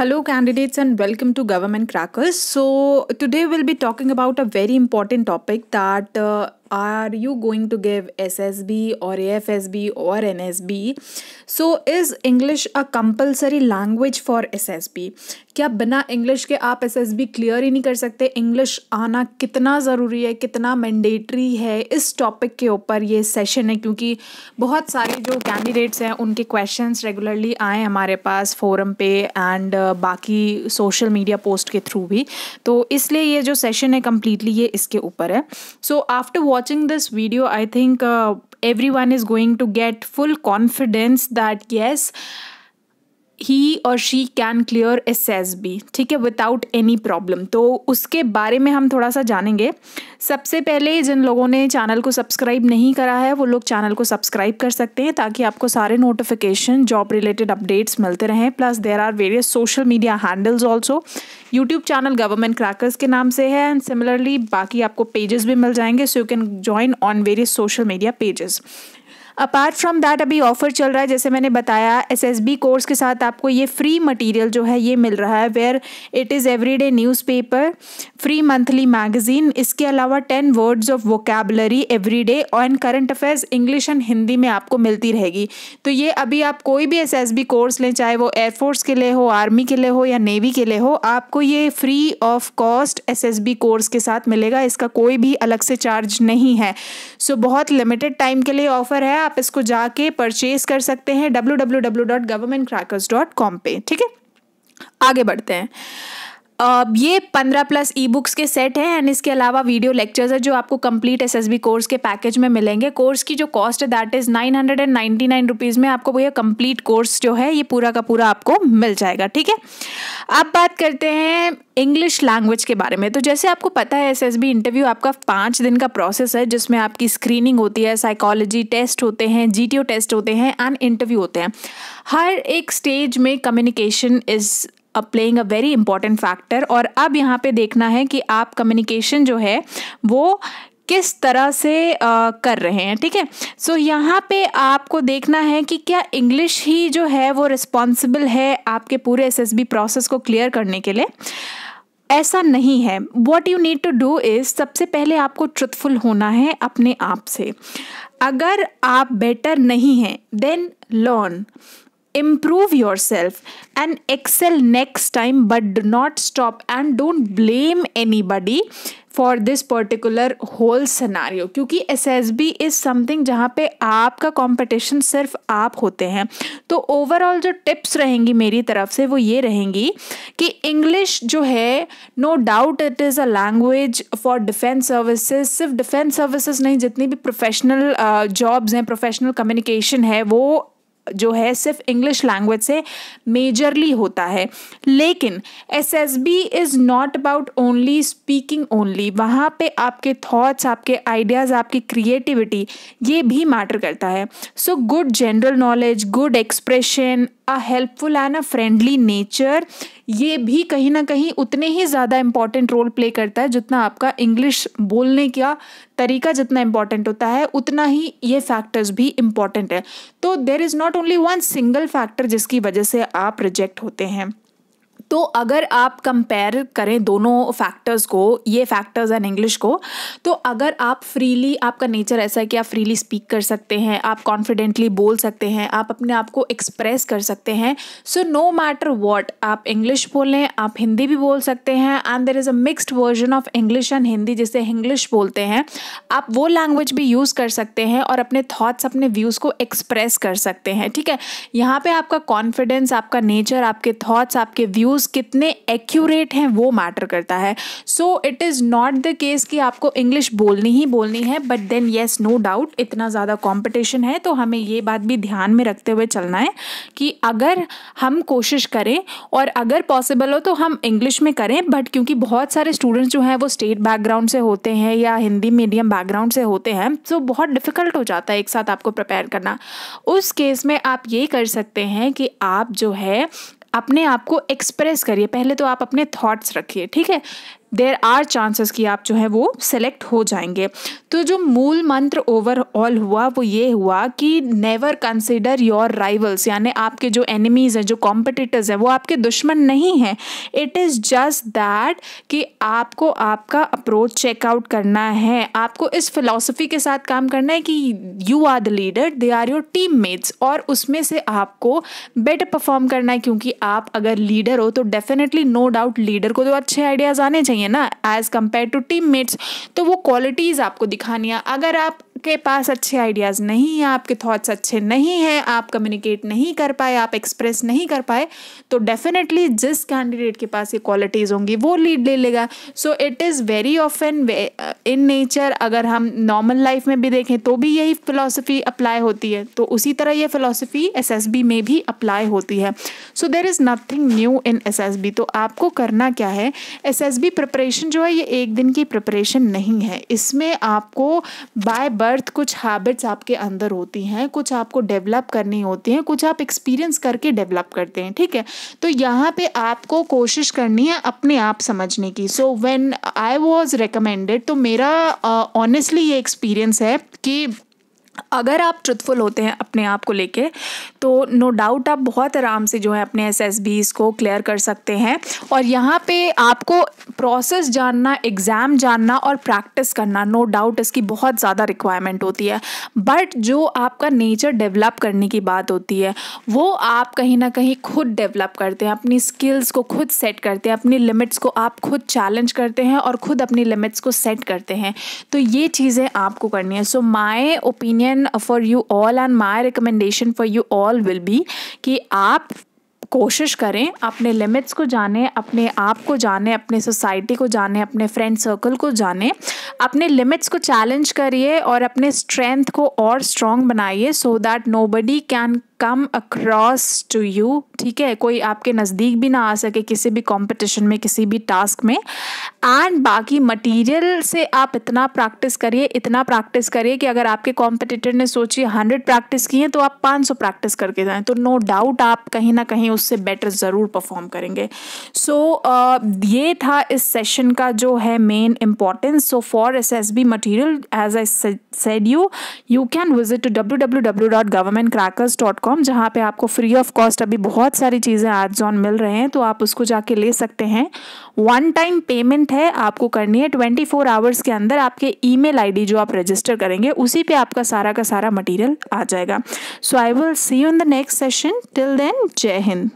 Hello, candidates, and welcome to Government Crackers. So, today we'll be talking about a very important topic that are you going to give SSB or AFSB or NSB? So, is English a compulsory language for SSB? क्या बिना English के आप SSB clear ही नहीं कर सकते? English आना कितना ज़रूरी है, कितना मैंडेटरी है, इस टॉपिक के ऊपर ये सेशन है, क्योंकि बहुत सारे जो कैंडिडेट्स हैं उनके क्वेश्चंस रेगुलरली आए हमारे पास फोरम पे एंड बाकी सोशल मीडिया पोस्ट के थ्रू भी, तो इसलिए ये जो सेशन है कम्प्लीटली ये इसके ऊपर है. So after watching this video I think everyone is going to get full confidence that yes, ही और शी कैन क्लियर SSB, ठीक है, विदाउट एनी प्रॉब्लम. तो उसके बारे में हम थोड़ा सा जानेंगे. सबसे पहले जिन लोगों ने चैनल को सब्सक्राइब नहीं करा है वो लोग चैनल को सब्सक्राइब कर सकते हैं ताकि आपको सारे नोटिफिकेशन जॉब रिलेटेड अपडेट्स मिलते रहें. Plus there are various social media handles also. YouTube channel Government Crackers के नाम से है एंड सिमिलरली बाकी आपको पेजेस भी मिल जाएंगे, so you can join on various social media pages. Apart from that अभी ऑफर चल रहा है, जैसे मैंने बताया SSB कोर्स के साथ आपको ये फ्री मटेरियल जो है ये मिल रहा है, where it is everyday newspaper, free monthly magazine, इसके अलावा 10 वर्ड्स ऑफ वोकैबुलरी एवरीडे और current affairs English and Hindi में आपको मिलती रहेगी. तो ये अभी आप कोई भी SSB कोर्स लें, चाहे वो एयरफोर्स के लिए हो, आर्मी के लिए हो या नेवी के लिए हो, आपको ये free of cost SSB course के साथ मिलेगा. इसका कोई भी अलग से चार्ज नहीं है. सो बहुत लिमिटेड टाइम के लिए ऑफर है, आप इसको जाके परचेज कर सकते हैं www.governmentcrackers.com पे. ठीक है, आगे बढ़ते हैं. ये 15+ ई बुक्स के सेट हैं एंड इसके अलावा वीडियो लेक्चर्स है जो आपको कंप्लीट SSB कोर्स के पैकेज में मिलेंगे. कोर्स की जो कॉस्ट है दैट इज़ 999 रुपीज़ में आपको ये कंप्लीट कोर्स जो है ये पूरा का पूरा आपको मिल जाएगा. ठीक है, अब बात करते हैं इंग्लिश लैंग्वेज के बारे में. तो जैसे आपको पता है SSB इंटरव्यू आपका 5 दिन का प्रोसेस है जिसमें आपकी स्क्रीनिंग होती है, साइकोलॉजी टेस्ट होते हैं, GTO टेस्ट होते हैं एंड इंटरव्यू होते हैं. हर एक स्टेज में communication is playing a very important factor. और अब यहाँ पे देखना है कि आप कम्युनिकेशन जो है वो किस तरह से कर रहे हैं. ठीक है, सो यहाँ पे आपको देखना है कि क्या इंग्लिश ही जो है वो रिस्पॉन्सिबल है आपके पूरे SSB प्रोसेस को क्लियर करने के लिए. ऐसा नहीं है. What you need to do is, सबसे पहले आपको ट्रुथफुल होना है अपने आप से. अगर आप बेटर नहीं हैं then learn, improve yourself and excel next time, but do not stop and don't blame anybody for this particular whole scenario, क्योंकि SSB is something जहाँ पे आपका कंपटीशन सिर्फ आप होते हैं. तो ओवरऑल जो टिप्स रहेंगी मेरी तरफ से वो ये रहेंगी कि इंग्लिश जो है no doubt it is a language for defence services. सिर्फ डिफेंस सर्विसेज नहीं, जितनी भी प्रोफेशनल जॉब्स हैं, प्रोफेशनल कम्युनिकेशन है, वो जो है सिर्फ इंग्लिश लैंग्वेज से मेजरली होता है. लेकिन SSB is not about only speaking only. वहाँ पे आपके थॉट्स, आपके आइडियाज़, आपकी क्रिएटिविटी ये भी मैटर करता है. So good general knowledge, good expression, a helpful and a friendly nature, ये भी कहीं ना कहीं उतने ही ज़्यादा इम्पॉर्टेंट रोल प्ले करता है जितना आपका इंग्लिश बोलने का तरीका जितना इम्पॉर्टेंट होता है, उतना ही ये फैक्टर्स भी इम्पॉर्टेंट है. तो there is not only one single factor जिसकी वजह से आप रिजेक्ट होते हैं. तो अगर आप कंपेयर करें दोनों फैक्टर्स को, ये फैक्टर्स एंड इंग्लिश को, तो अगर आप फ्रीली, आपका नेचर ऐसा है कि आप फ्रीली स्पीक कर सकते हैं, आप कॉन्फिडेंटली बोल सकते हैं, आप अपने आप को एक्सप्रेस कर सकते हैं. सो नो मैटर व्हाट, आप इंग्लिश बोलें, आप हिंदी भी बोल सकते हैं and there is a mixed version of English and Hindi जिसे इंग्लिश बोलते हैं. आप वो लैंग्वेज भी यूज़ कर सकते हैं और अपने थॉट्स, अपने व्यूज़ को एक्सप्रेस कर सकते हैं. ठीक है, यहाँ पर आपका कॉन्फिडेंस, आपका नेचर, आपके थॉट्स, आपके व्यूज़ कितने एक्यूरेट हैं वो मैटर करता है. So it is not the case कि आपको इंग्लिश बोलनी ही बोलनी है, but then yes no doubt इतना ज़्यादा कंपटीशन है तो हमें ये बात भी ध्यान में रखते हुए चलना है कि अगर हम कोशिश करें और अगर पॉसिबल हो तो हम इंग्लिश में करें. बट क्योंकि बहुत सारे स्टूडेंट्स जो हैं वो स्टेट बैकग्राउंड से होते हैं या हिंदी मीडियम बैकग्राउंड से होते हैं, तो बहुत डिफ़िकल्ट हो जाता है एक साथ आपको प्रिपेयर करना. उस केस में आप ये कर सकते हैं कि आप जो है अपने आप को एक्सप्रेस करिए. पहले तो आप अपने थॉट्स रखिए. ठीक है, देयर आर चांसेस कि आप जो है वो सेलेक्ट हो जाएंगे। तो जो मूल मंत्र ओवरऑल हुआ वो ये हुआ कि नेवर कंसिडर योर राइवल्स, यानी आपके जो एनिमीज हैं, जो कॉम्पिटिटर्स हैं, वो आपके दुश्मन नहीं हैं। इट इज़ जस्ट दैट कि आपको आपका अप्रोच चेकआउट करना है, आपको इस फिलॉसफी के साथ काम करना है कि you are the leader, they are your teammates, और उसमें से आपको बेटर परफॉर्म करना है। क्योंकि आप अगर लीडर हो तो डेफिनेटली नो डाउट लीडर को तो अच्छे आइडियाज़ आने चाहिए ना, एज कम्पेयर टू टीममेट्स। तो वो क्वालिटीज़ आपको दिखानी है। अगर आपके पास अच्छे आइडियाज़ नहीं हैं, आपके थॉट्स अच्छे नहीं हैं, आप कम्युनिकेट नहीं कर पाए, आप एक्सप्रेस नहीं कर पाए, तो डेफिनेटली जिस कैंडिडेट के पास ये क्वालिटीज़ होंगी वो लीड ले लेगा। सो it is very often in nature, अगर हम नॉर्मल लाइफ में भी देखें तो भी यही फिलॉसफी अप्लाई होती है, तो उसी तरह ये फिलॉसफी एसएसबी में भी अप्लाई होती है। So there is nothing new in SSB. तो आपको करना क्या है, एसएसबी प्रिपरेशन जो है ये एक दिन की प्रिपरेशन नहीं है। इसमें आपको बाय बर्थ कुछ हैबिट्स आपके अंदर होती हैं, कुछ आपको डेवलप करनी होती हैं, कुछ आप एक्सपीरियंस करके डेवलप करते हैं, ठीक है। तो यहाँ पे आपको कोशिश करनी है अपने आप समझने की। So when I was recommended, तो मेरा ऑनेस्टली ये एक्सपीरियंस है कि अगर आप ट्रुथफुल होते हैं अपने आप को लेके, तो नो डाउट आप बहुत आराम से जो है अपने एसएसबीज़ को क्लियर कर सकते हैं। और यहाँ पे आपको प्रोसेस जानना, एग्ज़ाम जानना और प्रैक्टिस करना, नो डाउट इसकी बहुत ज़्यादा रिक्वायरमेंट होती है। बट जो आपका नेचर डेवलप करने की बात होती है वो आप कहीं ना कहीं खुद डेवलप करते हैं, अपनी स्किल्स को खुद सेट करते हैं, अपनी लिमिट्स को आप खुद चैलेंज करते हैं और खुद अपनी लिमिट्स को सेट करते हैं। तो ये चीज़ें आपको करनी है। So my opinion for you all and my recommendation for you all will be कि आप कोशिश करें, अपने लिमिट्स को जानें, अपने आप को जानें, अपने सोसाइटी को जानें, अपने फ्रेंड सर्कल को जानें, अपने लिमिट्स को चैलेंज करिए और अपने स्ट्रेंथ को और स्ट्रॉन्ग बनाइए, so that nobody can come across to you, ठीक है। कोई आपके नज़दीक भी ना आ सके किसी भी कंपटीशन में, किसी भी टास्क में। एंड बाकी मटेरियल से आप इतना प्रैक्टिस करिए कि अगर आपके कॉम्पिटिटर ने सोचिए 100 प्रैक्टिस की है तो आप 500 प्रैक्टिस करके जाएं, तो नो डाउट आप कहीं ना कहीं उससे बेटर ज़रूर परफॉर्म करेंगे। सो ये था इस सेशन का जो है main importance. So for SSB material, as I said you can visit to www.governmentcrackers.com, जहाँ पे आपको फ्री ऑफ कॉस्ट अभी बहुत सारी चीज़ें एड्स ऑन मिल रहे हैं, तो आप उसको जाके ले सकते हैं। वन टाइम पेमेंट है, आपको करनी है 24 आवर्स के अंदर। आपके ईमेल आईडी जो आप रजिस्टर करेंगे उसी पे आपका सारा का सारा मटेरियल आ जाएगा। So I will see you in the next session. Till then, जय हिंद।